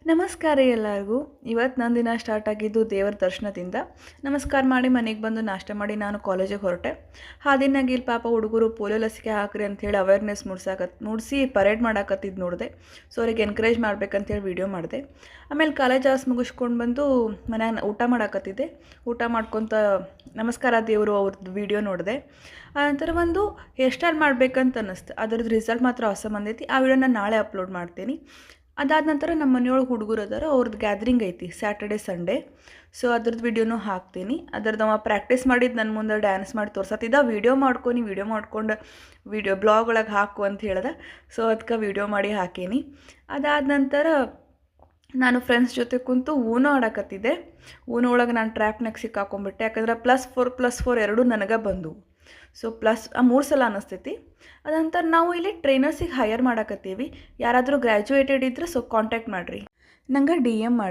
ನಮಸ್ಕಾರ ಎಲ್ಲರಿಗೂ. ಇವತ್ತು ನನ್ನ ದಿನ ಸ್ಟಾರ್ಟ್ ಆಗಿದ್ದು ದೇವರ ದರ್ಶನದಿಂದ. ನಮಸ್ಕಾರ ಮಾಡಿ ಮನೆಗೆ ಬಂದು ನಾಷ್ಟ ಮಾಡಿ ನಾನು ಕಾಲೇಜಿಗೆ ಹೊರಟೆ. ಹಾದಿನಾಗ ಇಲ್ಲಿ ಪಾಪ ಹುಡುಗರು ಪೋಲಿಯೋ ಲಸಿಕೆ ಹಾಕ್ರಿ ಅಂಥೇಳಿ ಅವೇರ್ನೆಸ್ ಮೂಡಿಸಿ ಪರೇಡ್ ಮಾಡಾಕತ್ತಿದ್ದು ನೋಡಿದೆ. ಸೊ ಅವ್ರಿಗೆ ಎನ್ಕರೇಜ್ ಮಾಡ್ಬೇಕಂತೇಳಿ ವೀಡಿಯೋ ಮಾಡಿದೆ. ಆಮೇಲೆ ಕಾಲೇಜ್ ಅವರ್ಸ್ ಮುಗಿಸ್ಕೊಂಡು ಬಂದು ಮನ್ಯಾಗ ಊಟ ಮಾಡಾಕತ್ತಿದ್ದೆ. ಊಟ ಮಾಡ್ಕೊತ ನಮಸ್ಕಾರ ದೇವರು ಅವ್ರದ್ದು ವೀಡಿಯೋ ನೋಡಿದೆ. ಆನಂತರ ಒಂದು ಹೇರ್ ಸ್ಟೈಲ್ ಮಾಡ್ಬೇಕಂತ ಅನ್ನಿಸ್ತು. ಅದ್ರದ್ದು ರಿಸಲ್ಟ್ ಮಾತ್ರ ಅವಸಮ್ ಬಂದೈತಿ. ಆ ವಿಡಿಯೋ ನಾನು ನಾಳೆ ಅಪ್ಲೋಡ್ ಮಾಡ್ತೀನಿ. ಅದಾದ ನಂತರ ನಮ್ಮ ಮನೆಯೊಳಗೆ ಹುಡುಗರು ಅದಾರ, ಅವ್ರದ್ದು ಗ್ಯಾದ್ರಿಂಗ್ ಐತಿ ಸ್ಯಾಟರ್ಡೆ ಸಂಡೇ. ಸೊ ಅದ್ರದ್ದು ವೀಡಿಯೋನೂ ಹಾಕ್ತೀನಿ. ಅದ್ರದ್ದು ಅವ ಪ್ರಾಕ್ಟೀಸ್ ಮಾಡಿದ್ದು ನನ್ನ ಮುಂದೆ ಡ್ಯಾನ್ಸ್ ಮಾಡಿ ತೋರ್ಸತ್ತಿದ್ದ. ವೀಡಿಯೋ ಮಾಡ್ಕೊಂಡು ಬ್ಲಾಗ್ ಒಳಗೆ ಹಾಕು ಅಂತ ಹೇಳ್ದೆ. ಸೊ ಅದಕ್ಕೆ ವೀಡಿಯೋ ಮಾಡಿ ಹಾಕೀನಿ. ಅದಾದ ನಂತರ ನಾನು ಫ್ರೆಂಡ್ಸ್ ಜೊತೆ ಕುಂತು ಊನೋ ಆಡಕತ್ತಿದ್ದೆ. ಊನೋ ಒಳಗೆ ನಾನು ಟ್ರ್ಯಾಪ್ನಾಗ ಸಿಕ್ಕಾಕೊಂಡ್ಬಿಟ್ಟೆ. ಯಾಕಂದ್ರೆ +4 ಎರಡೂ ನನಗೆ ಬಂದು. ಸೊ 3 ಸಲ ಅನ್ನಿಸ್ತೈತಿ. ಅದಂತರ ನಾವು ಇಲ್ಲಿ ಟ್ರೈನರ್ಸಿಗೆ ಹೈಯರ್ ಮಾಡಾಕತ್ತೀವಿ. ಯಾರಾದರೂ ಗ್ರ್ಯಾಜುಯೇಟೆಡ್ ಇದ್ದರೆ ಸೊ ಕಾಂಟ್ಯಾಕ್ಟ್ ಮಾಡಿರಿ, ನಂಗೆ DM ಮಾಡಿ.